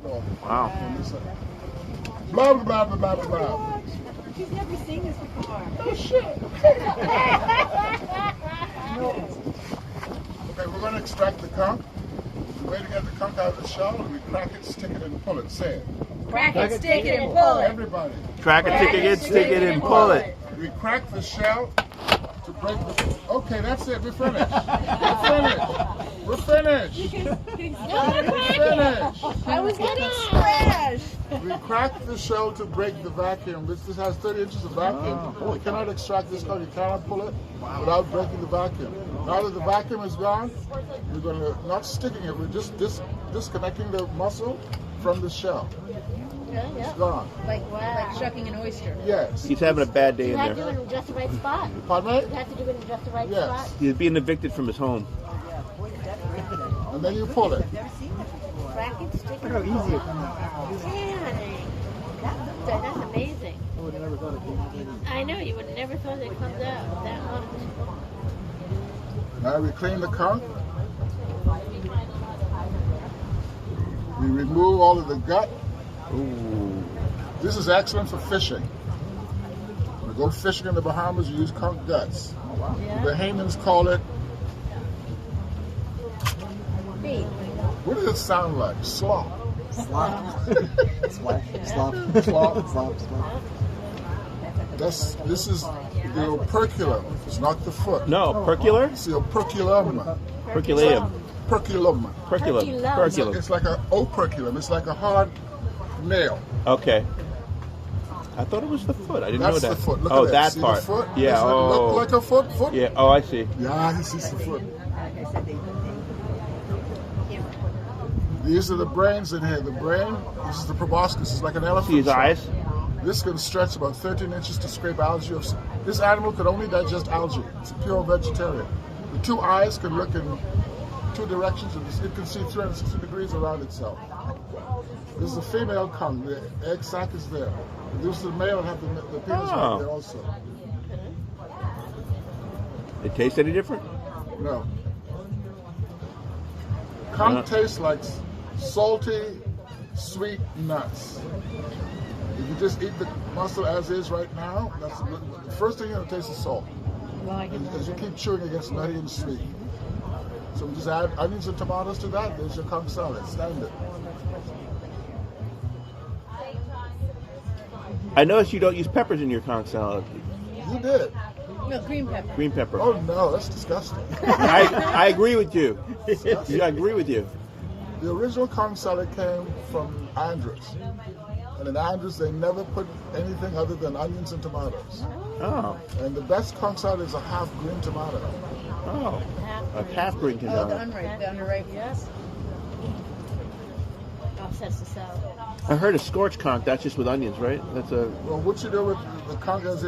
Wow. Blah, blah, blah, blah, blah, blah. She's never seen this before. Oh, shit. Okay, we're going to extract the conch. The way to get the conch out of the shell, we crack it, stick it, and pull it. Say it. Crack it, stick it, and pull it. Everybody. Crack it, stick it, and pull it. We crack the shell to break the... Okay, that's it. We're finished. We're finished. We're finished. We're finished. I was getting trash. We crack the shell to break the vacuum. This has 30 inches of vacuum. You cannot extract this conch. You cannot pull it without breaking the vacuum. Now that the vacuum is gone, we're going to, not sticking it, we're just disconnecting the muscle from the shell. It's gone. Like shucking an oyster. Yes. He's having a bad day You in have to do there. it in just the right spot. Pardon me? You have to do it in just the right Yes. spot. He's being evicted from his home. And then you pull it. Crack it, stick it. Look how easy it comes. That's amazing. I know, you would have never thought it comes out that much. Now we clean the conch. We remove all of the gut. Ooh. This is excellent for fishing. When you go fishing in the Bahamas, you use conch guts. Yeah. The Bahamians call it, Feet. what does it sound like? Slop. Slop. Slop. Slop. This is the operculum. It's not the foot. No, percular? It's the operculum. Perculatum. Perculum. Perculum. It's like an operculum. It's like a hard nail. Okay. I thought it was the foot. I didn't know That's that. the foot. Look oh, at that See part. the foot? Yeah. Does it Oh. look like a foot? Foot? Yeah. Oh, I see. Yeah, he sees the foot. These are the brains in here. The brain, this is the proboscis. It's like an elephant. See his trunk. eyes? This can stretch about 13 inches to scrape algae. This animal could only digest algae. It's a pure vegetarian. The two eyes can look in two directions, and it can see 360 degrees around itself. This is the female conch. The egg sac is there. This is the male and have the penis right there also. It tastes any different? No. Conch tastes like salty, sweet nuts. If you just eat the mussel as is right now, that's the first thing you're going to taste is salt. As you keep chewing, it gets nutty and sweet. So we just add onions and tomatoes to that. There's your conch salad, standard. I noticed you don't use peppers in your conch salad. You did. No, green pepper. Green pepper. Oh no, that's disgusting. I agree with you. I agree with you. The original conch salad came from Andrews. And in Andrews, they never put anything other than onions and tomatoes. Oh. And the best conch salad is a half green tomato. Oh. A half green Oh, tomato. the underripe, yes. Offsets the salad. I heard a scorched conch. That's just with onions, right? That's a. Well, what you do with the conch as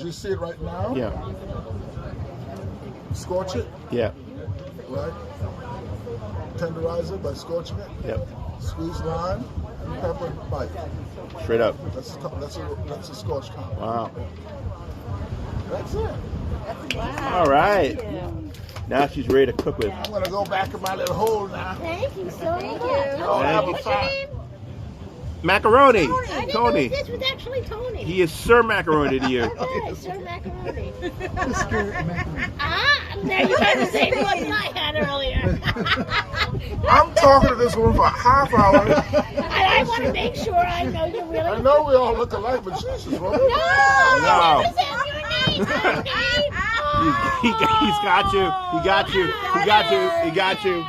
you see it right now, Yeah. scorch it, Yeah. right? Tenderize it by scorching it. Yep. Squeeze lime and pepper and bite. Straight up. That's a scorched conch. Wow. That's it. All right. Now she's ready to cook with. I'm gonna go back in my little hole now. Thank you so much. Y'all have a What's your fine. name? Macaroni. I didn't Tony. know this was actually Tony. He is Sir Macaroni to you. Okay, Sir Macaroni. Mr. Macaroni. Now you got the same one I had earlier. I'm talking to this woman for a half hour. And I want to make sure I know you really. I know we all look alike, but Jesus, woman. No! No. This is your name, Tony. He's got you. He got you. He got you. He got you.